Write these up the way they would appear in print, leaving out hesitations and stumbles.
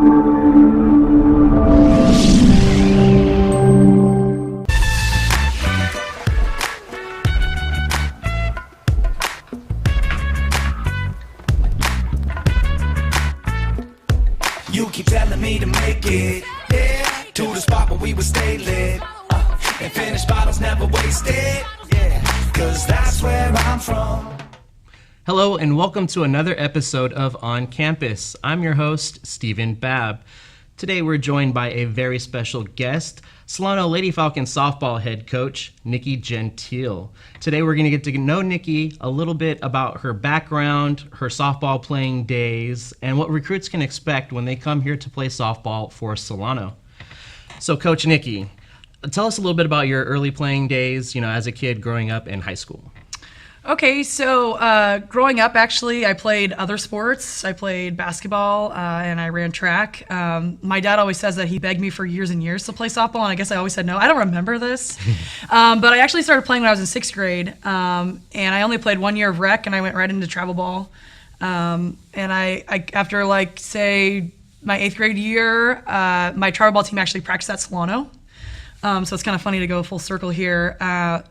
You keep telling me to make it, yeah, to the spot where we would stay lit, and finish bottles never wasted, yeah, cause that's where I'm from. Hello and welcome to another episode of On Campus. I'm your host, Stephen Babb. Today we're joined by a very special guest, Solano Lady Falcons softball head coach, Nikki Gentile. Today we're going to get to know Nikki a little bit about her background, her softball playing days, and what recruits can expect when they come here to play softball for Solano. So Coach Nikki, tell us a little bit about your early playing days, as a kid growing up in high school. Okay, so growing up, actually, I played other sports. I played basketball and I ran track. My dad always says that he begged me for years and years to play softball, and I guess I always said no. I don't remember this. But I actually started playing when I was in sixth grade, and I only played 1 year of rec, and I went right into travel ball. And I after, say, my eighth grade year, my travel ball team actually practiced at Solano. So it's kind of funny to go full circle here.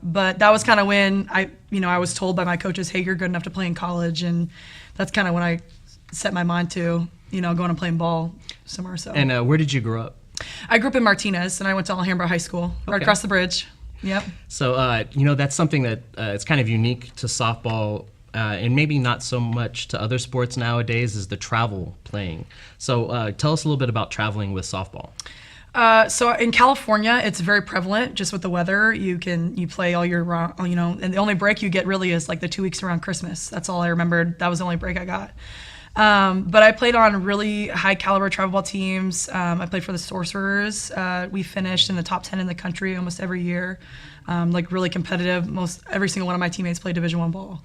But that was kind of when I was told by my coaches, hey, you're good enough to play in college. And that's kind of when I set my mind to, going and playing ball somewhere. So. And where did you grow up? I grew up in Martinez, and I went to Alhambra High School, right across the bridge. Yep. So, that's something that it's kind of unique to softball, and maybe not so much to other sports nowadays, is the travel playing. So tell us a little bit about traveling with softball. So in California, it's very prevalent just with the weather. You play all year round, and the only break you get really is like the 2 weeks around Christmas. That's all I remembered. That was the only break I got. But I played on really high caliber travel ball teams. I played for the Sorcerers. We finished in the top 10 in the country almost every year. Really competitive. Every single one of my teammates played Division I ball.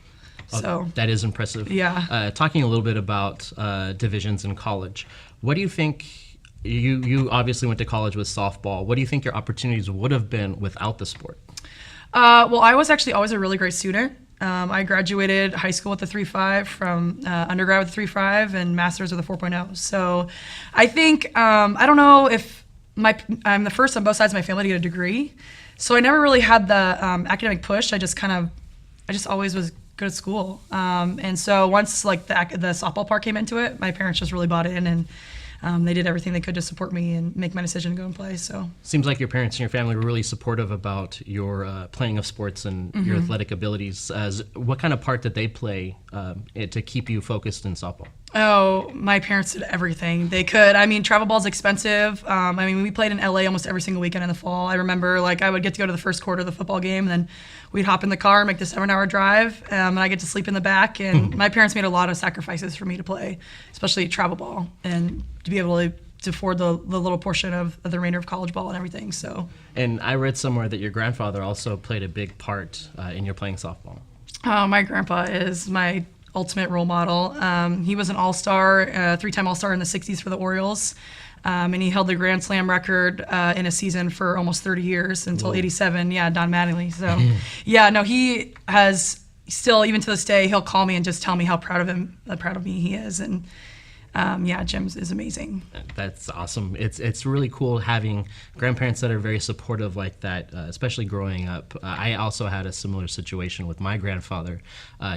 So that is impressive. Yeah. Talking a little bit about divisions in college, what do you think? You obviously went to college with softball. What do you think your opportunities would have been without the sport? Well, I was actually always a really great student. I graduated high school with a 3.5, from undergrad with a 3.5, and master's with a 4.0. So I think, I don't know if I'm the first on both sides of my family to get a degree. So I never really had the academic push. I just always was good at school. And so once the softball part came into it, my parents just really bought in, and they did everything they could to support me and make my decision to go and play. So seems like your parents and your family were really supportive about your playing of sports and your athletic abilities. What kind of part did they play to keep you focused in softball? Oh, my parents did everything they could. Travel ball's expensive. We played in LA almost every single weekend in the fall. I remember I would get to go to the first quarter of the football game, and then we'd hop in the car and make the 7-hour drive, and I get to sleep in the back. And my parents made a lot of sacrifices for me to play, especially travel ball, and to be able to afford the little portion of the remainder of college ball and everything. So. And I read somewhere that your grandfather also played a big part in your playing softball. Oh, my grandpa is my ultimate role model. He was an all-star, 3-time all-star in the 60s for the Orioles. And he held the Grand Slam record in a season for almost 30 years until '87. Yeah, Don Mattingly. So, he has still, even to this day, he'll call me and just tell me how proud of me he is. And Jim is amazing. That's awesome. It's really cool having grandparents that are very supportive like that, especially growing up. I also had a similar situation with my grandfather.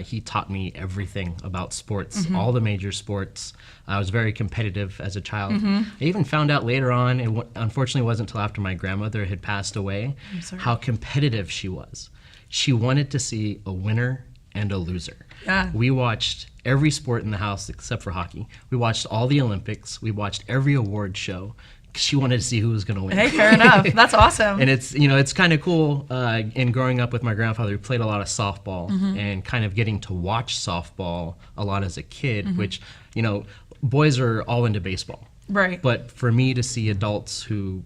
He taught me everything about sports, all the major sports. I was very competitive as a child. I even found out later on, it unfortunately wasn't until after my grandmother had passed away, how competitive she was. She wanted to see a winner and a loser. Yeah. We watched every sport in the house except for hockey. We watched all the Olympics. We watched every award show. She wanted to see who was going to win. Hey, fair enough. That's awesome. And it's kind of cool in growing up with my grandfather, who played a lot of softball, and kind of getting to watch softball a lot as a kid, which, boys are all into baseball. Right. But for me to see adults who,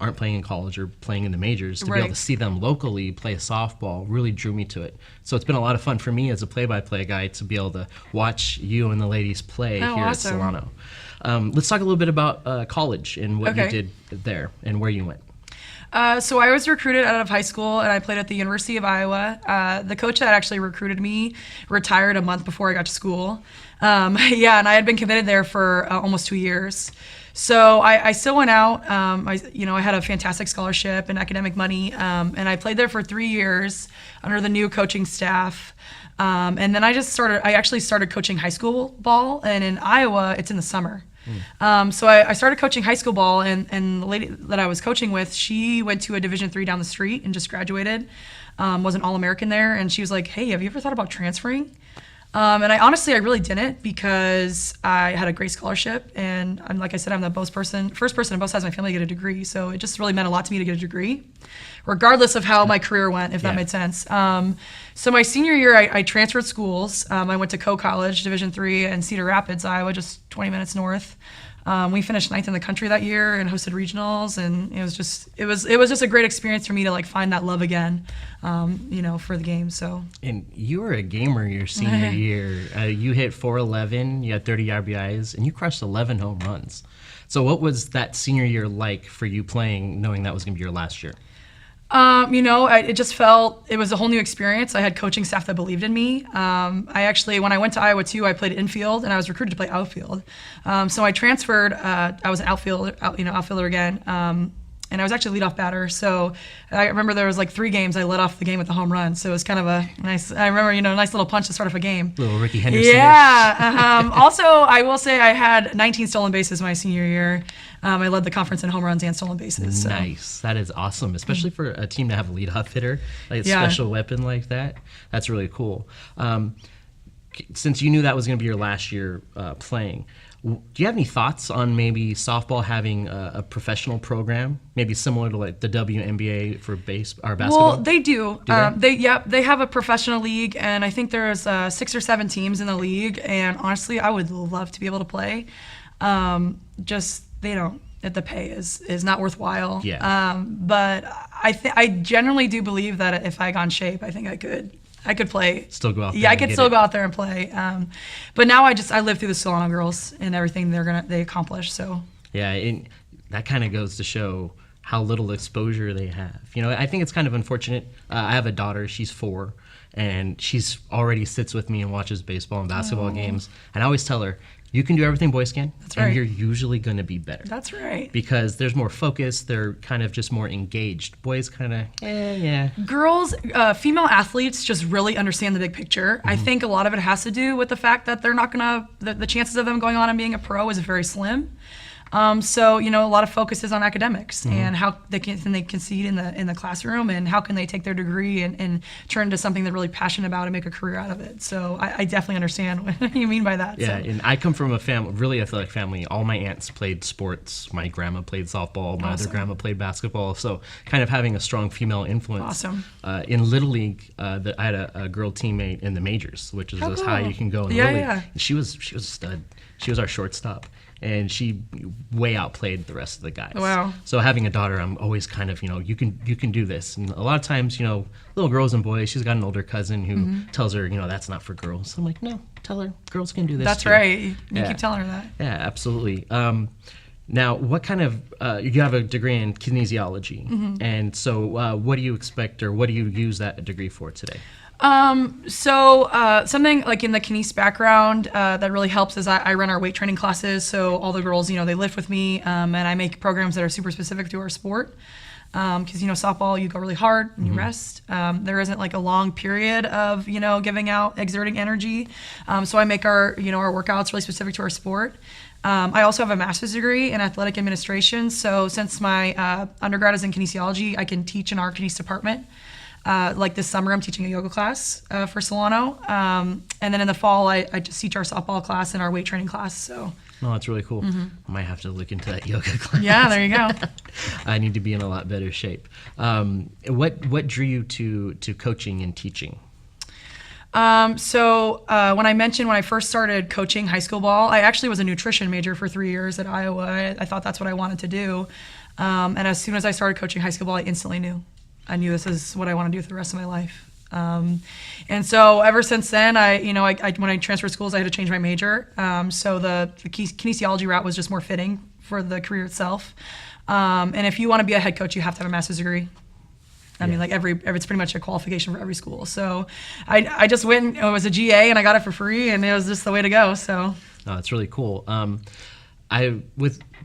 aren't playing in college or playing in the majors, to be able to see them locally play softball really drew me to it. So it's been a lot of fun for me as a play-by-play guy to be able to watch you and the ladies play here at Solano. Let's talk a little bit about college and what you did there and where you went. So I was recruited out of high school, and I played at the University of Iowa. The coach that actually recruited me retired a month before I got to school. Yeah, and I had been committed there for almost 2 years. So I still went out. I had a fantastic scholarship and academic money, and I played there for 3 years under the new coaching staff. And then I actually started coaching high school ball, and in Iowa, it's in the summer. So I started coaching high school ball, and the lady that I was coaching with, she went to a Division III down the street and just graduated, was an All-American there, and she was like, hey, have you ever thought about transferring? And I really didn't, because I had a great scholarship, and like I said, I'm the first person on both sides of my family to get a degree. So it just really meant a lot to me to get a degree, regardless of how my career went, if that made sense. So my senior year, I transferred schools. I went to Coe College, Division III, in Cedar Rapids, Iowa, just 20 minutes north. We finished 9th in the country that year and hosted regionals, and it was just a great experience for me to like find that love again, for the game. So. And you were a gamer your senior year. You hit 411, you had 30 RBIs, and you crushed 11 home runs. So what was that senior year like for you playing, knowing that was going to be your last year? It just felt, it was a whole new experience. I had coaching staff that believed in me. When I went to Iowa too, I played infield, and I was recruited to play outfield. So I transferred, I was an outfielder again. And I was actually leadoff batter. So I remember there was like 3 games I led off the game with a home run. So it was kind of a nice, I remember, nice little punch to start off a game. Little Ricky Henderson. Yeah. Also, I will say I had 19 stolen bases my senior year. I led the conference in home runs and stolen bases. So. Nice. That is awesome, especially for a team to have a leadoff hitter, like a special weapon like that. That's really cool. Since you knew that was going to be your last year playing, do you have any thoughts on maybe softball having a professional program, maybe similar to like the WNBA for basketball? Well, they do. They have a professional league, and I think there's 6 or 7 teams in the league. And honestly, I would love to be able to play. The pay is not worthwhile. Yeah. But I generally do believe that if I got in shape, I think I could play. Still go out there. Yeah, I could still go out there and play. But now I live through the Solano girls and everything they accomplish. So. Yeah, that kind of goes to show how little exposure they have. I think it's kind of unfortunate. I have a daughter. She's 4, and she's already sits with me and watches baseball and basketball games. And I always tell her, you can do everything boys can, and you're usually going to be better. That's right. Because there's more focus, they're kind of just more engaged. Boys kind of, yeah. Girls, female athletes just really understand the big picture. Mm-hmm. I think a lot of it has to do with the fact that they're not going to, the chances of them going on and being a pro is very slim. So a lot of focus is on academics and how they can succeed in the classroom, and how can they take their degree and turn into something they're really passionate about and make a career out of it. So I definitely understand what you mean by that. Yeah, so. And I come from a really athletic family. All my aunts played sports. My grandma played softball. My other grandma played basketball. So kind of having a strong female influence. Awesome. In Little League, I had a girl teammate in the majors, which is as high you can go in Little League. Yeah. She was a stud. She was our shortstop. And she way outplayed the rest of the guys. Wow. So having a daughter, I'm always kind of, you can do this. And a lot of times, little girls and boys, she's got an older cousin who tells her, that's not for girls. So I'm like, no, tell her girls can do this That's too. right. You keep telling her that. Yeah, absolutely. Now, what kind of, you have a degree in kinesiology. And so what do you expect, or what do you use that degree for today? Something like in the kines background that really helps is I run our weight training classes. So all the girls, they lift with me, and I make programs that are super specific to our sport. Because softball, you go really hard and you rest. There isn't like a long period of exerting energy. So I make our workouts really specific to our sport. I also have a master's degree in athletic administration. So since my undergrad is in kinesiology, I can teach in our kines department. Like this summer, I'm teaching a yoga class for Solano. And then in the fall, I just teach our softball class and our weight training class. So. Oh, that's really cool. I might have to look into that yoga class. Yeah, there you go. I need to be in a lot better shape. What drew you to coaching and teaching? When I mentioned when I first started coaching high school ball, I actually was a nutrition major for 3 years at Iowa. I thought that's what I wanted to do. And as soon as I started coaching high school ball, I instantly knew. I knew this is what I want to do for the rest of my life. And so ever since then, when I transferred schools, I had to change my major. So the kinesiology route was just more fitting for the career itself. And if you want to be a head coach, you have to have a master's degree. I mean, like it's pretty much a qualification for every school. So I just went, it was a GA and I got it for free and it was just the way to go. So. Oh, it's really cool.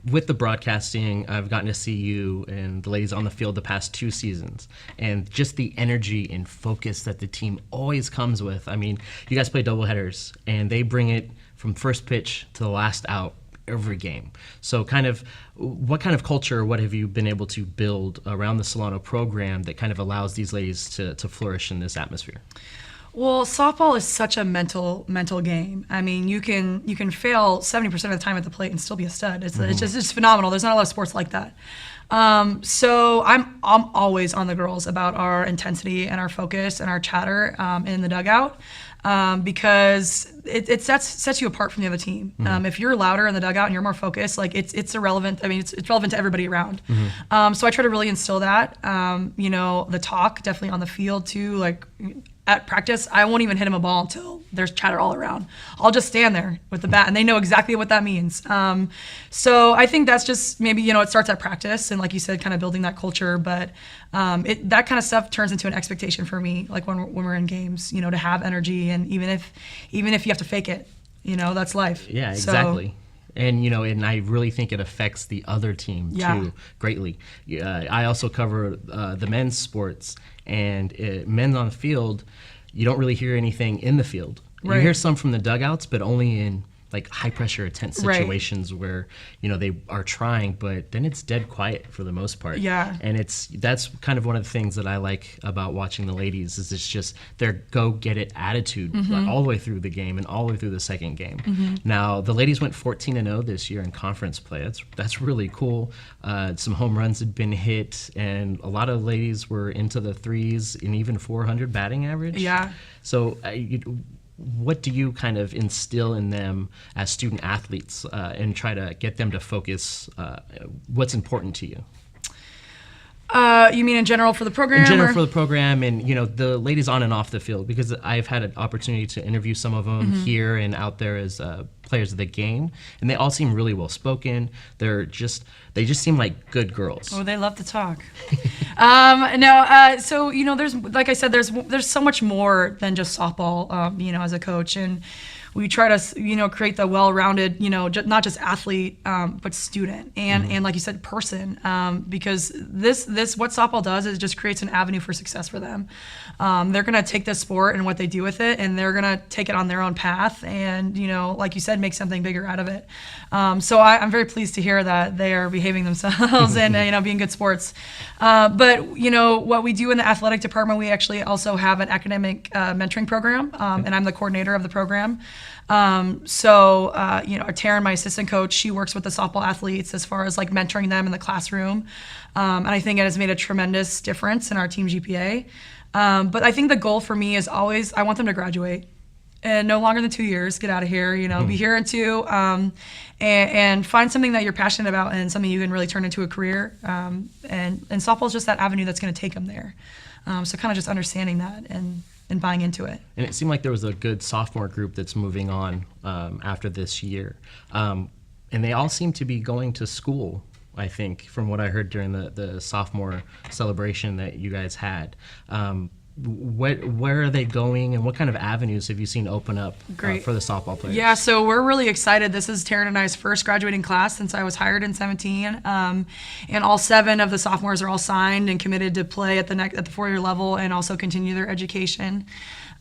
With the broadcasting, I've gotten to see you and the ladies on the field the past 2 seasons, and just the energy and focus that the team always comes with. I mean, you guys play doubleheaders, and they bring it from first pitch to the last out every game. So what kind of culture, what have you been able to build around the Solano program that kind of allows these ladies to flourish in this atmosphere? Well, softball is such a mental game. I mean, you can fail 70% of the time at the plate and still be a stud. It's just phenomenal. There's not a lot of sports like that. So I'm always on the girls about our intensity and our focus and our chatter in the dugout, because it sets you apart from the other team. If you're louder in the dugout and you're more focused, like it's irrelevant. I mean, it's relevant to everybody around. So I try to really instill that. The talk definitely on the field too, like. At practice, I won't even hit him a ball until there's chatter all around. I'll just stand there with the bat, and they know exactly what that means. So I think that's just maybe, it starts at practice, and like you said, kind of building that culture. But that kind of stuff turns into an expectation for me, like when we're in games, to have energy, and even if you have to fake it, that's life. Yeah, exactly. And and I really think it affects the other team too greatly. I also cover the men's sports, and men on the field, you don't really hear anything in the field. Right. You hear some from the dugouts, but only in like high pressure, tense situations where they are trying, but then it's dead quiet for the most part. Yeah. And that's kind of one of the things that I like about watching the ladies is it's just their go get it attitude all the way through the game and all the way through the second game. Now the ladies went 14-0 this year in conference play. That's really cool. Some home runs had been hit, and a lot of ladies were into the threes and even 400 batting average. Yeah. So what do you kind of instill in them as student athletes and try to get them to focus what's important to you? You mean in general for the program? In general for the program, and the ladies on and off the field, because I've had an opportunity to interview some of them here and out there as players of the game, and they all seem really well spoken. They just seem like good girls. Oh, they love to talk. So there's, like I said, there's so much more than just softball. As a coach, and we try to create the well-rounded, not just athlete, but student and like you said, person, because this what softball does is just creates an avenue for success for them. They're gonna take this sport and what they do with it, and they're gonna take it on their own path, and like you said, make something bigger out of it. So I'm very pleased to hear that they are behaving themselves and being good sports. But what we do in the athletic department, we actually also have an academic mentoring program, and I'm the coordinator of the program. Taryn, my assistant coach, she works with the softball athletes as far as like mentoring them in the classroom. And I think it has made a tremendous difference in our team GPA. But I think the goal for me is always, I want them to graduate and no longer than 2 years, get out of here, be here in 2, and find something that you're passionate about and something you can really turn into a career. And softball is just that avenue that's going to take them there. So kind of just understanding that and buying into it. And it seemed like there was a good sophomore group that's moving on after this year. And they all seem to be going to school, I think, from what I heard during the sophomore celebration that you guys had. Where are they going, and what kind of avenues have you seen open up for the softball players? Yeah, so we're really excited. This is Taryn and I's first graduating class since I was hired in 2017, and all 7 of the sophomores are all signed and committed to play at the 4-year level and also continue their education.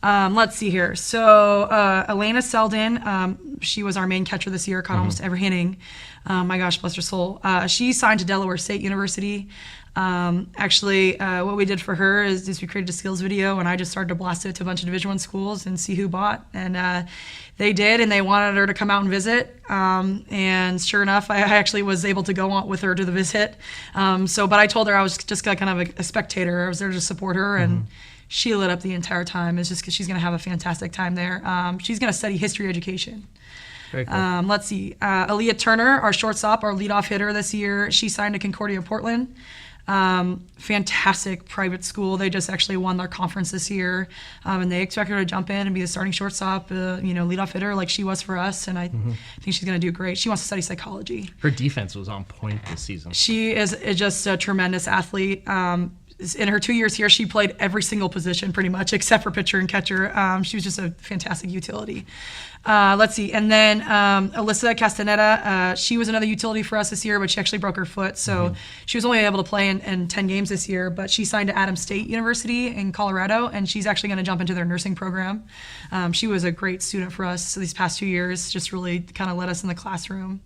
Let's see here. So Elena Selden, she was our main catcher this year, caught almost every inning. My gosh, bless her soul. She signed to Delaware State University. What we did for her is we created a skills video, and I just started to blast it to a bunch of Division I schools and see who bought. And they did, and they wanted her to come out and visit. And sure enough, I actually was able to go on with her to the visit. But I told her I was just kind of a spectator. I was there to support her, and she lit up the entire time. It's just because she's going to have a fantastic time there. She's going to study history education. Very cool. Let's see. Elliot Turner, our shortstop, our leadoff hitter this year, she signed to Concordia Portland. Fantastic private school. They just actually won their conference this year, and they expect her to jump in and be the starting shortstop, leadoff hitter like she was for us. And I think she's going to do great. She wants to study psychology. Her defense was on point this season. She is just a tremendous athlete. in her 2 years here, she played every single position pretty much, except for pitcher and catcher. She was just a fantastic utility. Let's see. And then Alyssa Castaneda, she was another utility for us this year, but she actually broke her foot. So she was only able to play in 10 games this year, but she signed to Adams State University in Colorado, and she's actually going to jump into their nursing program. She was a great student for us these past 2 years, just really kind of led us in the classroom.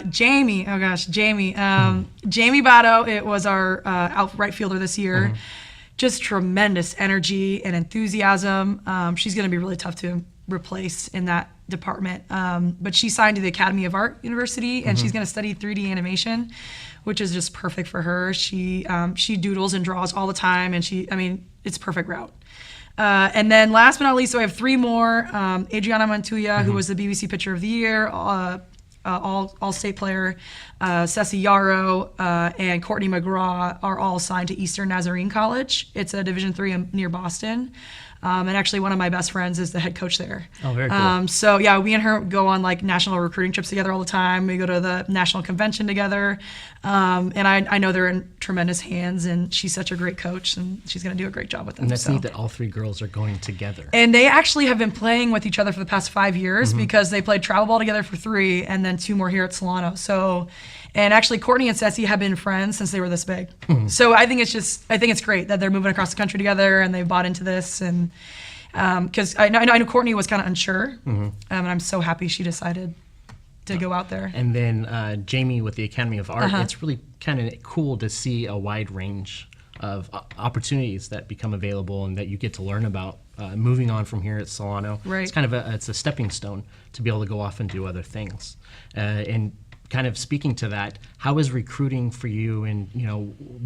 Jamie Batto, it was our right fielder this year. Just tremendous energy and enthusiasm. She's going to be really tough to replace in that department. But she signed to the Academy of Art University, and she's going to study 3D animation, which is just perfect for her. She doodles and draws all the time, and it's a perfect route. And then last but not least, so I have three more. Adriana Montoya, who was the BBC Pitcher of the Year, all-state player, Ceci Yarrow, and Courtney McGraw are all signed to Eastern Nazarene College. It's a Division III near Boston. And actually one of my best friends is the head coach there. Oh, very cool. So yeah, we and her go on like national recruiting trips together all the time. We go to the national convention together. And I know they're in tremendous hands, and she's such a great coach, and she's going to do a great job with them. And that's neat that all three girls are going together. And they actually have been playing with each other for the past 5 years because they played travel ball together for 3 and then 2 more here at Solano. So, and actually Courtney and Ceci have been friends since they were this big. So I think it's great that they're moving across the country together and they've bought into this. And because I know Courtney was kind of unsure, and I'm so happy she decided to go out there. And then Jamie with the Academy of Art, it's really kind of cool to see a wide range of opportunities that become available and that you get to learn about moving on from here at Solano. Right. It's kind of it's a stepping stone to be able to go off and do other things. And kind of speaking to that, how is recruiting for you, and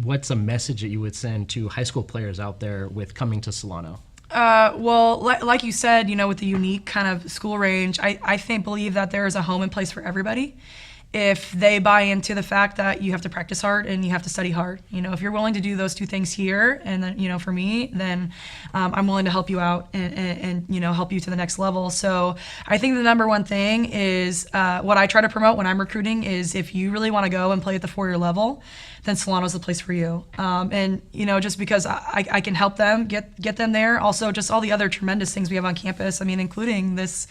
what's a message that you would send to high school players out there with coming to Solano? Well, like you said, with the unique kind of school range, I believe that there is a home and place for everybody if they buy into the fact that you have to practice hard and you have to study hard. If you're willing to do those 2 things here, and then, for me, then I'm willing to help you out and help you to the next level. So I think the number one thing is what I try to promote when I'm recruiting is if you really want to go and play at the 4-year level, then Solano's the place for you. And just because I can help them get them there. Also, just all the other tremendous things we have on campus. Including this,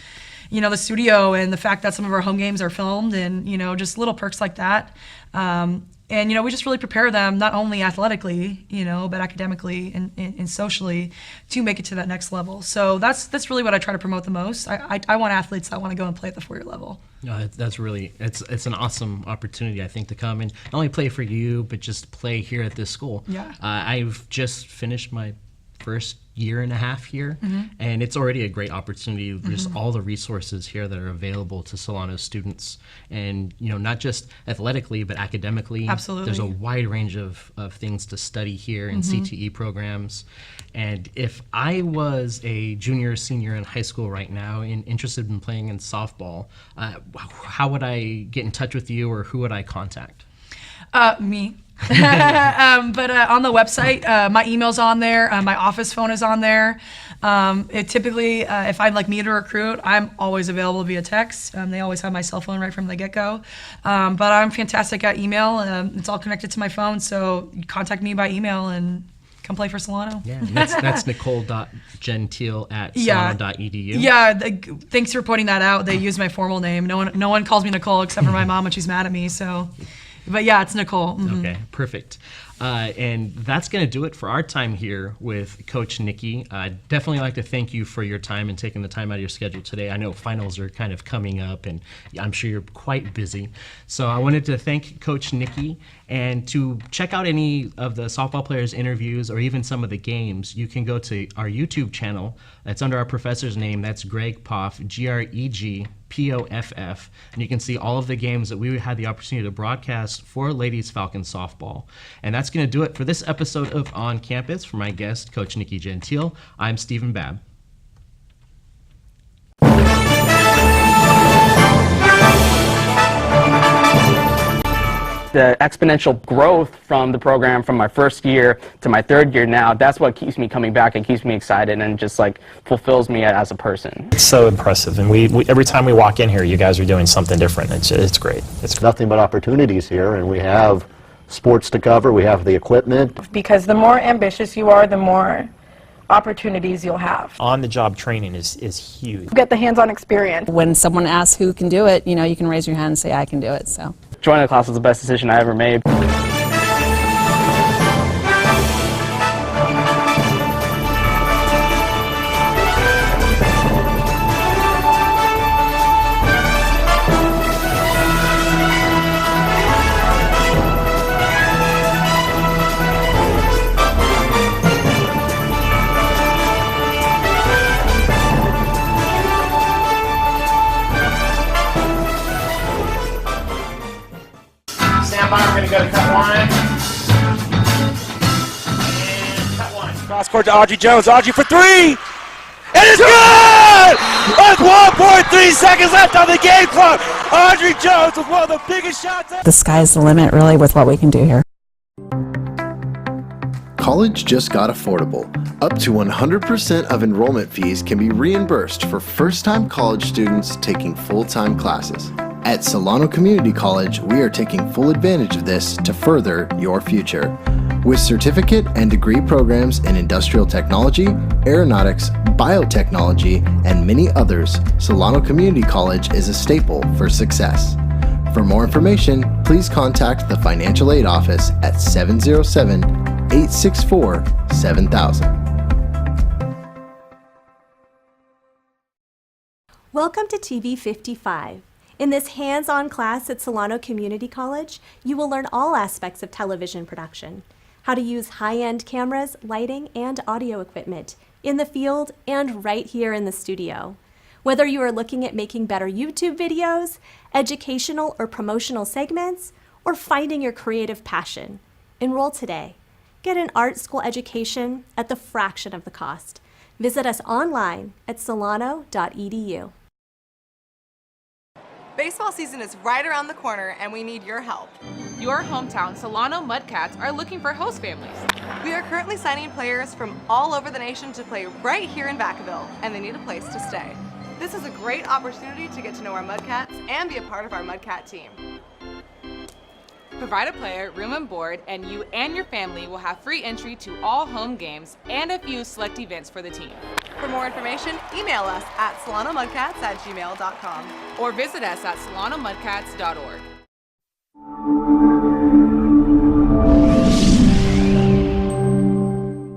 the studio, and the fact that some of our home games are filmed, and just little perks like that. And we just really prepare them not only athletically, but academically and socially to make it to that next level. So that's really what I try to promote the most. I want athletes that want to go and play at the 4-year level. No, that's really it's an awesome opportunity, I think, to come and not only play for you, but just play here at this school. Yeah. I've just finished my first year and a half here, and it's already a great opportunity. Just all the resources here that are available to Solano students, and not just athletically but academically. Absolutely. There's a wide range of things to study here in CTE programs. And if I was a junior or senior in high school right now and interested in playing in softball, how would I get in touch with you, or who would I contact? Me. But on the website, my email's on there. My office phone is on there. Typically, if I'd need to recruit, I'm always available via text. They always have my cell phone right from the get-go. But I'm fantastic at email. It's all connected to my phone, so you contact me by email and come play for Solano. Yeah, that's nicole.gentile@solano.edu. Yeah, thanks for pointing that out. They use my formal name. No one calls me Nicole except for my mom when she's mad at me. So. But yeah, it's Nicole. Okay, perfect. And that's going to do it for our time here with Coach Nikki. I'd definitely like to thank you for your time and taking the time out of your schedule today. I know finals are kind of coming up, and I'm sure you're quite busy. So I wanted to thank Coach Nikki. And to check out any of the softball players' interviews or even some of the games, you can go to our YouTube channel. That's under our professor's name. That's Greg Poff, GregPoff. And you can see all of the games that we had the opportunity to broadcast for Ladies Falcons softball. And that's going to do it for this episode of On Campus. For my guest, Coach Nikki Gentile, I'm Stephen Babb. The exponential growth from the program from my first year to my 3rd year now, that's what keeps me coming back and keeps me excited and just fulfills me as a person. It's so impressive, and we every time we walk in here, you guys are doing something different. It's great. It's nothing but opportunities here, and we have sports to cover, we have the equipment. Because the more ambitious you are, the more opportunities you'll have. On-the-job training is huge. Get the hands-on experience. When someone asks who can do it, you can raise your hand and say, I can do it. So Joining the class was the best decision I ever made. We're going to go to cut one. And cut one. Cross court to Audrey Jones. Audrey for three. It is good! With 1.3 seconds left on the game clock. Audrey Jones with one of the biggest shots. the sky's the limit, really, with what we can do here. College just got affordable. Up to 100% of enrollment fees can be reimbursed for first-time college students taking full-time classes. At Solano Community College, we are taking full advantage of this to further your future. With certificate and degree programs in industrial technology, aeronautics, biotechnology, and many others, Solano Community College is a staple for success. For more information, please contact the Financial Aid Office at 707-864-7000. Welcome to TV 55. In this hands-on class at Solano Community College, you will learn all aspects of television production, how to use high-end cameras, lighting, and audio equipment in the field and right here in the studio. Whether you are looking at making better YouTube videos, educational or promotional segments, or finding your creative passion, enroll today. Get an art school education at the fraction of the cost. Visit us online at solano.edu. Baseball season is right around the corner and we need your help. Your hometown Solano Mudcats are looking for host families. We are currently signing players from all over the nation to play right here in Vacaville, and they need a place to stay. This is a great opportunity to get to know our Mudcats and be a part of our Mudcat team. Provide a player room and board, and you and your family will have free entry to all home games and a few select events for the team. For more information, email us at solonomudcats@gmail.com or visit us at solonomudcats.org.